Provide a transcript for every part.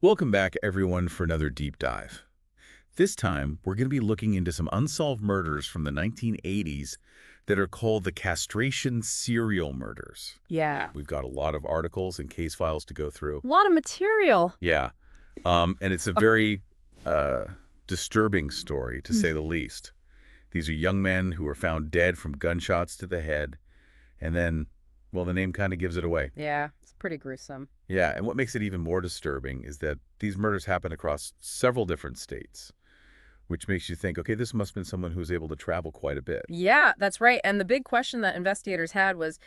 Welcome back, everyone, for another deep dive. This time, we're going to be looking into some unsolved murders from the 1980s that are called the Castration Serial Murders. Yeah. We've got a lot of articles and case files to go through. A lot of material. Yeah, and it's a very disturbing story, to say the least. These are young men who were found dead from gunshots to the head, and then, well, the name kind of gives it away. Yeah, it's pretty gruesome. Yeah, and what makes it even more disturbing is that these murders happen across several different states, which makes you think, okay, this must have been someone who was able to travel quite a bit. Yeah, that's right. And the big question that investigators had was,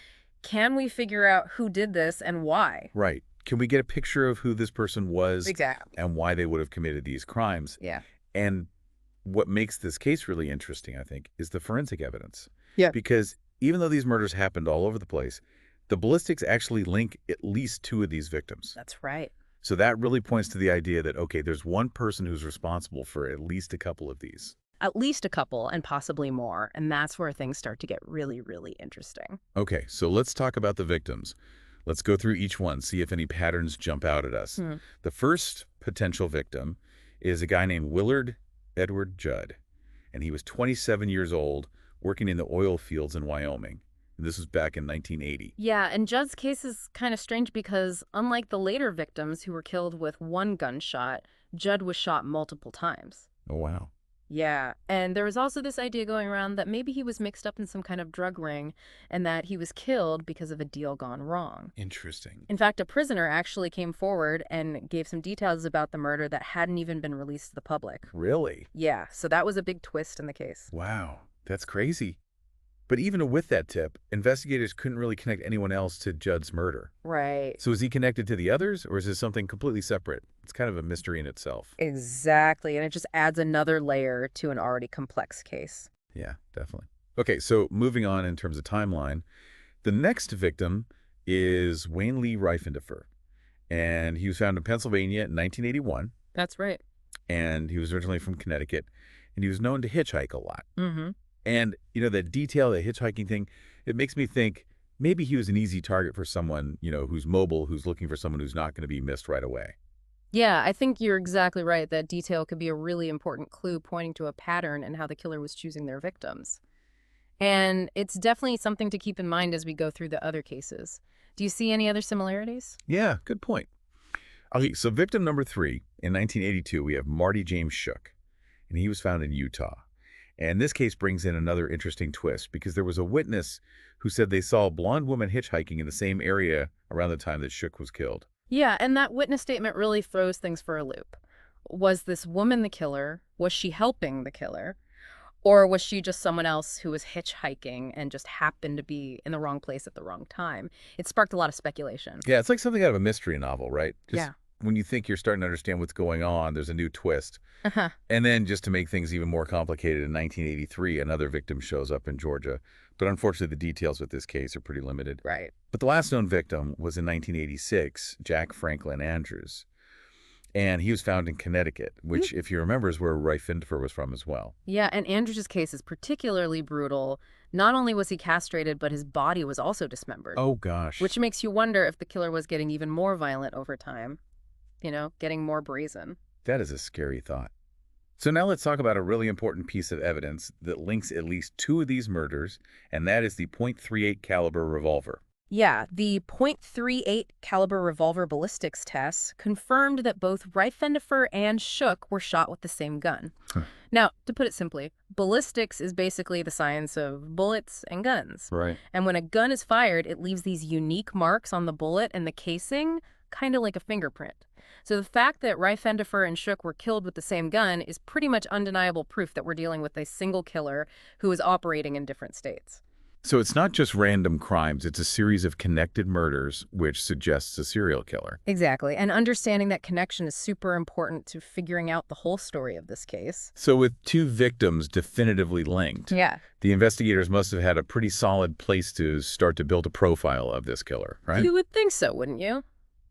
can we figure out who did this and why? Right. Can we get a picture of who this person was Exactly. and why they would have committed these crimes? Yeah. And what makes this case really interesting, I think, is the forensic evidence. Yeah. Because even though these murders happened all over the place, the ballistics actually link at least two of these victims. That's right. So that really points to the idea that, okay, there's one person who's responsible for at least a couple of these. At least a couple and possibly more. And that's where things start to get really, really interesting. Okay, so let's talk about the victims. Let's go through each one, see if any patterns jump out at us. The first potential victim is a guy named Willard Edward Judd, and he was 27 years old, working in the oil fields in Wyoming. And this was back in 1980. Yeah, and Judd's case is kind of strange because unlike the later victims who were killed with one gunshot, Judd was shot multiple times. Oh, wow. Yeah, and there was also this idea going around that maybe he was mixed up in some kind of drug ring and that he was killed because of a deal gone wrong. Interesting. In fact, a prisoner actually came forward and gave some details about the murder that hadn't even been released to the public. Really? Yeah, so that was a big twist in the case. Wow, that's crazy. But even with that tip, investigators couldn't really connect anyone else to Judd's murder. Right. So is he connected to the others, or is this something completely separate? It's kind of a mystery in itself. Exactly, and it just adds another layer to an already complex case. Yeah, definitely. Okay, so moving on in terms of timeline, the next victim is Wayne Lee Reifendorfer, and he was found in Pennsylvania in 1981, That's right. and he was originally from Connecticut, and he was known to hitchhike a lot. Mm-hmm. And, you know, that detail, the hitchhiking thing, it makes me think maybe he was an easy target for someone, you know, who's mobile, who's looking for someone who's not going to be missed right away. Yeah, I think you're exactly right. That detail could be a really important clue pointing to a pattern in how the killer was choosing their victims. And it's definitely something to keep in mind as we go through the other cases. Do you see any other similarities? Yeah, good point. Okay, so victim number 3, in 1982, we have Marty James Shook, and he was found in Utah. And this case brings in another interesting twist because there was a witness who said they saw a blonde woman hitchhiking in the same area around the time that Shook was killed. Yeah, and that witness statement really throws things for a loop. Was this woman the killer? Was she helping the killer? Or was she just someone else who was hitchhiking and just happened to be in the wrong place at the wrong time? It sparked a lot of speculation. Yeah, it's like something out of a mystery novel, right? Just Yeah. when you think you're starting to understand what's going on, there's a new twist. Uh-huh. And then just to make things even more complicated, in 1983, another victim shows up in Georgia. But unfortunately, the details with this case are pretty limited. Right. But the last known victim was in 1986, Jack Franklin Andrews. And he was found in Connecticut, which, if you remember, is where Reifendorfer was from as well. Yeah, and Andrew's case is particularly brutal. Not only was he castrated, but his body was also dismembered. Oh, gosh. Which makes you wonder if the killer was getting even more violent over time. You know, getting more brazen. That is a scary thought. So now let's talk about a really important piece of evidence that links at least two of these murders, and that is the .38 caliber revolver. Yeah, the .38 caliber revolver ballistics tests confirmed that both Reifendorfer and Shook were shot with the same gun. Now, to put it simply, ballistics is basically the science of bullets and guns. Right. And when a gun is fired, it leaves these unique marks on the bullet and the casing, kind of like a fingerprint. So the fact that Reifendorfer and Shook were killed with the same gun is pretty much undeniable proof that we're dealing with a single killer who is operating in different states. So it's not just random crimes, it's a series of connected murders, which suggests a serial killer. Exactly. And understanding that connection is super important to figuring out the whole story of this case. So with two victims definitively linked, Yeah. the investigators must have had a pretty solid place to start to build a profile of this killer, right? You would think so, wouldn't you?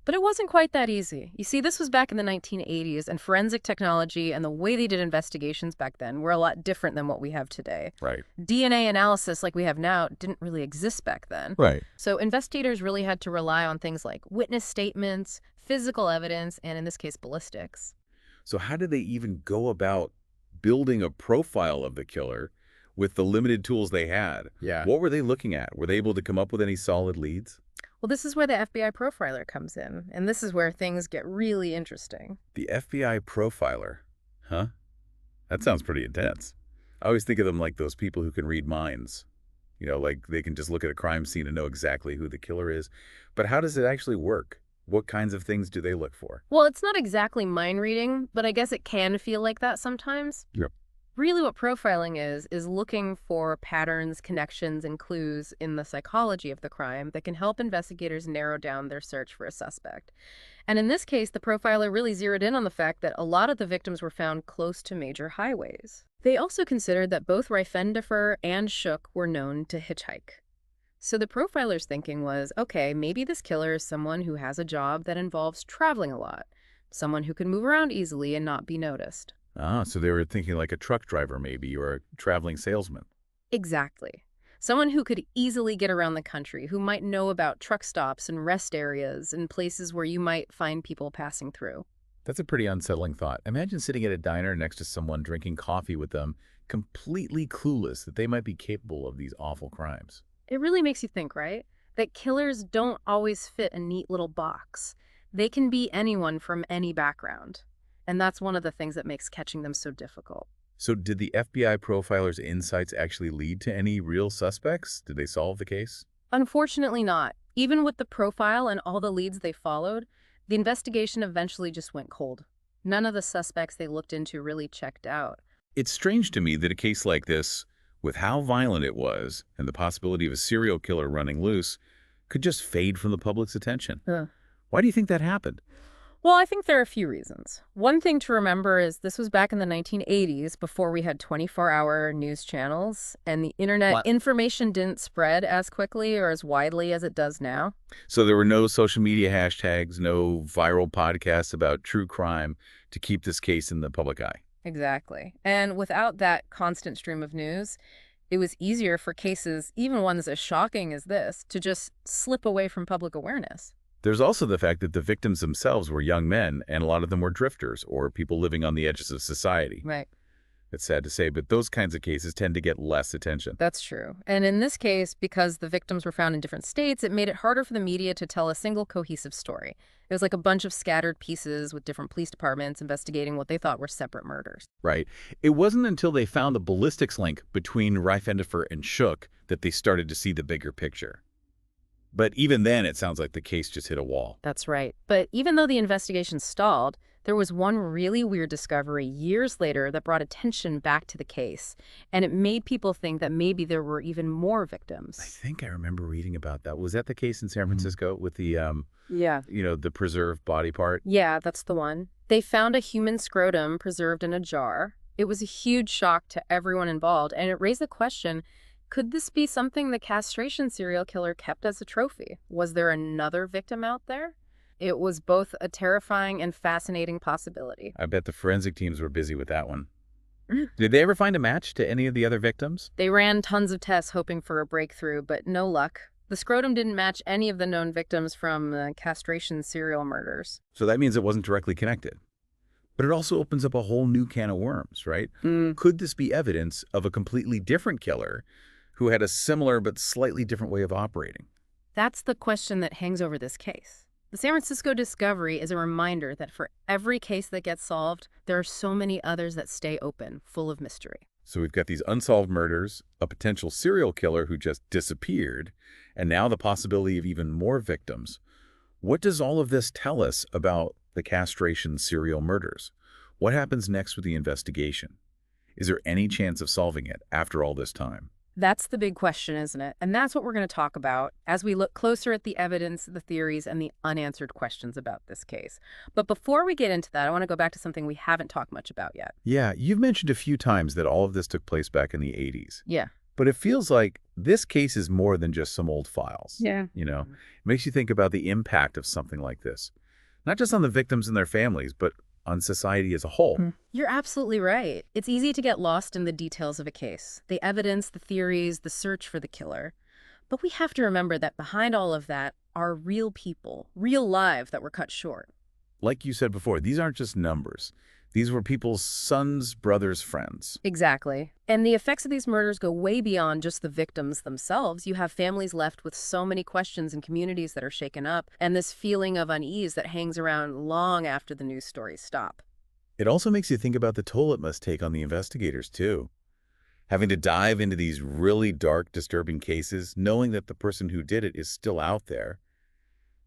But it wasn't quite that easy. You see, this was back in the 1980s, and forensic technology and the way they did investigations back then were a lot different than what we have today. Right. DNA analysis like we have now didn't really exist back then. Right. So investigators really had to rely on things like witness statements, physical evidence, and in this case, ballistics. So how did they even go about building a profile of the killer with the limited tools they had? Yeah. What were they looking at? Were they able to come up with any solid leads? Well, this is where the FBI profiler comes in, and this is where things get really interesting. The FBI profiler. Huh? That sounds pretty intense. I always think of them like those people who can read minds. You know, like they can just look at a crime scene and know exactly who the killer is. But how does it actually work? What kinds of things do they look for? Well, it's not exactly mind reading, but I guess it can feel like that sometimes. Yep. Really what profiling is looking for patterns, connections, and clues in the psychology of the crime that can help investigators narrow down their search for a suspect. And in this case, the profiler really zeroed in on the fact that a lot of the victims were found close to major highways. They also considered that both Reifendifer and Shook were known to hitchhike. So the profiler's thinking was, okay, maybe this killer is someone who has a job that involves traveling a lot, someone who can move around easily and not be noticed. Ah, so they were thinking like a truck driver maybe, or a traveling salesman. Exactly. Someone who could easily get around the country, who might know about truck stops and rest areas and places where you might find people passing through. That's a pretty unsettling thought. Imagine sitting at a diner next to someone drinking coffee with them, completely clueless that they might be capable of these awful crimes. It really makes you think, right? That killers don't always fit a neat little box. They can be anyone from any background. And that's one of the things that makes catching them so difficult. So did the FBI profiler's insights actually lead to any real suspects? Did they solve the case? Unfortunately not. Even with the profile and all the leads they followed, the investigation eventually just went cold. None of the suspects they looked into really checked out. It's strange to me that a case like this, with how violent it was and the possibility of a serial killer running loose, could just fade from the public's attention. Why do you think that happened? Well, I think there are a few reasons. One thing to remember is this was back in the 1980s, before we had 24-hour news channels, and the internet information didn't spread as quickly or as widely as it does now. So there were no social media hashtags, no viral podcasts about true crime to keep this case in the public eye. Exactly. And without that constant stream of news, it was easier for cases, even ones as shocking as this, to just slip away from public awareness. There's also the fact that the victims themselves were young men, and a lot of them were drifters or people living on the edges of society. Right. It's sad to say, but those kinds of cases tend to get less attention. That's true. And in this case, because the victims were found in different states, it made it harder for the media to tell a single cohesive story. It was like a bunch of scattered pieces with different police departments investigating what they thought were separate murders. Right. It wasn't until they found the ballistics link between Reifendifer and Shook that they started to see the bigger picture. But even then, it sounds like the case just hit a wall. That's right. But even though the investigation stalled, there was one really weird discovery years later that brought attention back to the case. And it made people think that maybe there were even more victims. I think I remember reading about that. Was that the case in San Francisco with the, Yeah. the preserved body part? Yeah, that's the one. They found a human scrotum preserved in a jar. It was a huge shock to everyone involved, and it raised the question, could this be something the castration serial killer kept as a trophy? Was there another victim out there? It was both a terrifying and fascinating possibility. I bet the forensic teams were busy with that one. Did they ever find a match to any of the other victims? They ran tons of tests hoping for a breakthrough, but no luck. The scrotum didn't match any of the known victims from the Castration Serial Murders. So that means it wasn't directly connected. But it also opens up a whole new can of worms, right? Could this be evidence of a completely different killer who had a similar but slightly different way of operating? That's the question that hangs over this case. The San Francisco discovery is a reminder that for every case that gets solved, there are so many others that stay open, full of mystery. So we've got these unsolved murders, a potential serial killer who just disappeared, and now the possibility of even more victims. What does all of this tell us about the castration serial murders? What happens next with the investigation? Is there any chance of solving it after all this time? That's the big question, isn't it? And that's what we're going to talk about as we look closer at the evidence, the theories, and the unanswered questions about this case. But before we get into that, I want to go back to something we haven't talked much about yet. Yeah, you've mentioned a few times that all of this took place back in the 80s. Yeah. But it feels like this case is more than just some old files. Yeah. You know, it makes you think about the impact of something like this. Not just on the victims and their families, but on society as a whole. You're absolutely right. It's easy to get lost in the details of a case, the evidence, the theories, the search for the killer. But we have to remember that behind all of that are real people, real lives that were cut short. like you said before, these aren't just numbers. These were people's sons, brothers, friends. Exactly. And the effects of these murders go way beyond just the victims themselves. You have families left with so many questions and communities that are shaken up, and this feeling of unease that hangs around long after the news stories stop. It also makes you think about the toll it must take on the investigators, too. Having to dive into these really dark, disturbing cases, knowing that the person who did it is still out there,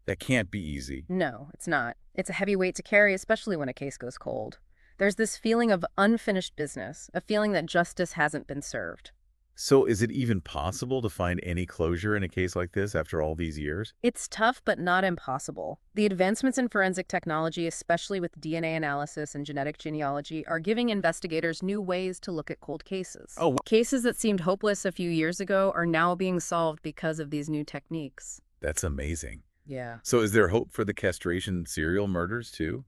that can't be easy. No, it's not. It's a heavy weight to carry, especially when a case goes cold. There's this feeling of unfinished business, a feeling that justice hasn't been served. So is it even possible to find any closure in a case like this after all these years? It's tough, but not impossible. The advancements in forensic technology, especially with DNA analysis and genetic genealogy, are giving investigators new ways to look at cold cases. Oh, Cases that seemed hopeless a few years ago are now being solved because of these new techniques. that's amazing. Yeah. So is there hope for the castration serial murders, too?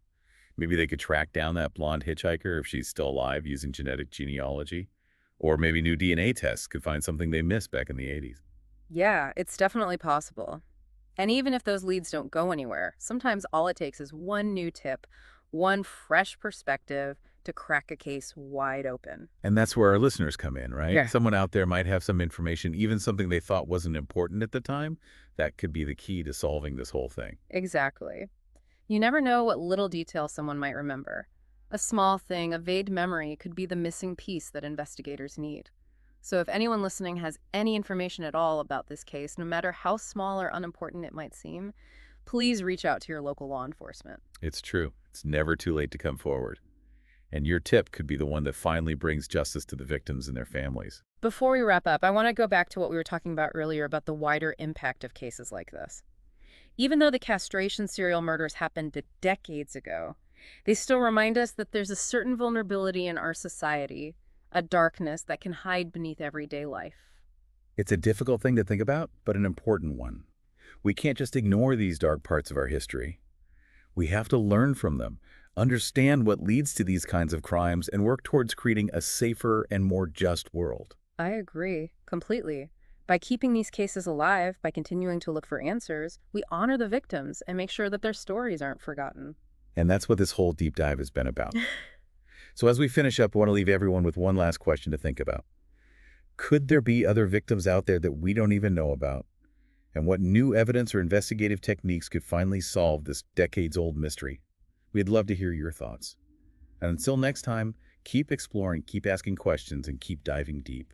Maybe they could track down that blonde hitchhiker if she's still alive using genetic genealogy. Or maybe new DNA tests could find something they missed back in the 80s. Yeah, it's definitely possible. And even if those leads don't go anywhere, sometimes all it takes is one new tip, one fresh perspective to crack a case wide open. And that's where our listeners come in, right? Yeah. Someone out there might have some information, even something they thought wasn't important at the time. That could be the key to solving this whole thing. Exactly. You never know what little detail someone might remember. A small thing, a vague memory, could be the missing piece that investigators need. So if anyone listening has any information at all about this case, no matter how small or unimportant it might seem, please reach out to your local law enforcement. It's true. It's never too late to come forward. And your tip could be the one that finally brings justice to the victims and their families. Before we wrap up, I want to go back to what we were talking about earlier about the wider impact of cases like this. Even though the castration serial murders happened decades ago, they still remind us that there's a certain vulnerability in our society, a darkness that can hide beneath everyday life. It's a difficult thing to think about, but an important one. We can't just ignore these dark parts of our history. We have to learn from them, understand what leads to these kinds of crimes, and work towards creating a safer and more just world. I agree, completely. By keeping these cases alive, by continuing to look for answers, we honor the victims and make sure that their stories aren't forgotten. And that's what this whole deep dive has been about. So as we finish up, I want to leave everyone with one last question to think about. Could there be other victims out there that we don't even know about? And what new evidence or investigative techniques could finally solve this decades-old mystery? We'd love to hear your thoughts. And until next time, keep exploring, keep asking questions, and keep diving deep.